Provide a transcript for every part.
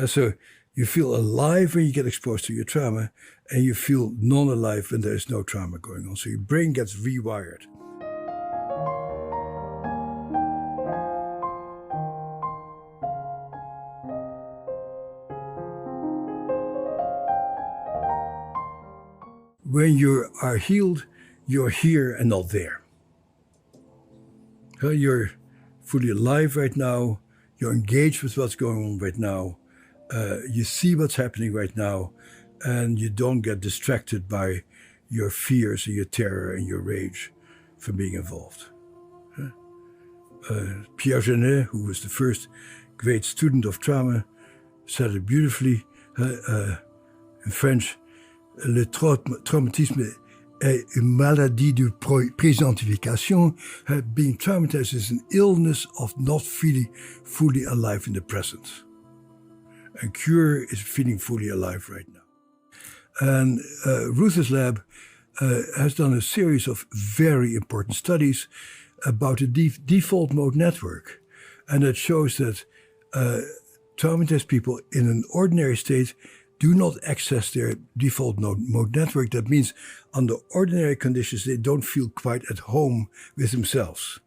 So you feel alive when you get exposed to your trauma, and you feel non-alive when there is no trauma going on. So your brain gets rewired. When you are healed, you're here and not there. You're fully alive right now. You're engaged with what's going on right now. You see what's happening right now, and you don't get distracted by your fears and your terror and your rage from being involved. Piaget, who was the first great student of trauma, said it beautifully in French. Le traumatisme est une maladie de présentification. Being traumatized is an illness of not feeling fully alive in the present. And cure is feeling fully alive right now. And Ruth's lab has done a series of very important studies about the default mode network. And it shows that traumatized people in an ordinary state do not access their default mode network. That means under ordinary conditions, they don't feel quite at home with themselves.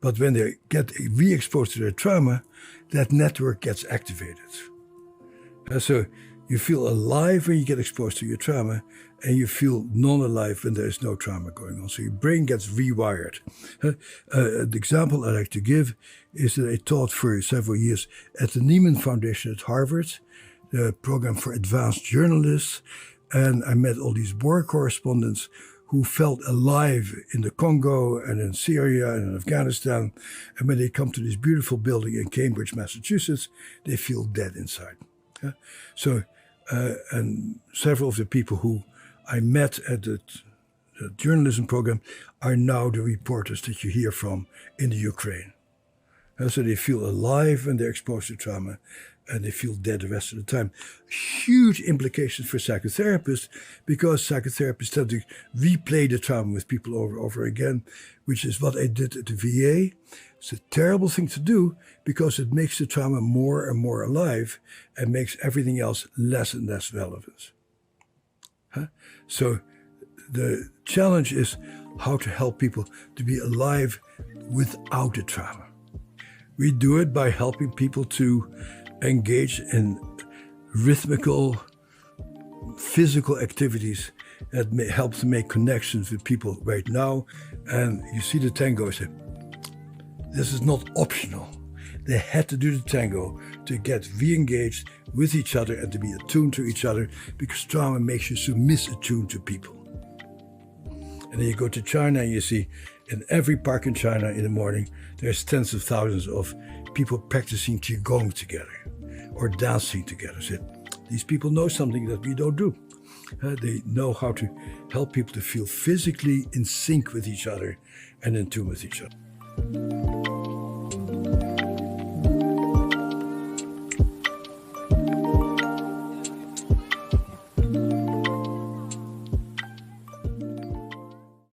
But when they get re-exposed to their trauma, that network gets activated. So you feel alive when you get exposed to your trauma, and you feel non-alive when there is no trauma going on. So your brain gets rewired. The example I like to give is that I taught for several years at the Nieman Foundation at Harvard, the program for advanced journalists, and I met all these war correspondents who felt alive in the Congo and in Syria and in Afghanistan. And when they come to this beautiful building in Cambridge, Massachusetts, they feel dead inside. So, and several of the people who I met at the journalism program are now the reporters that you hear from in the Ukraine. So they feel alive when they're exposed to trauma, and they feel dead the rest of the time. Huge implications for psychotherapists, because psychotherapists tend to replay the trauma with people over and over again, which is what I did at the VA. It's a terrible thing to do because it makes the trauma more and more alive and makes everything else less and less relevant. So the challenge is how to help people to be alive without the trauma. We do it by helping people to engage in rhythmical, physical activities that help to make connections with people right now. And you see the tango, say, this is not optional. They had to do the tango to get re-engaged with each other and to be attuned to each other, because trauma makes you so misattuned to people. And then you go to China and you see in every park in China in the morning, there's tens of thousands of people practicing Qigong together or dancing together. So these people know something that we don't do. They know how to help people to feel physically in sync with each other and in tune with each other.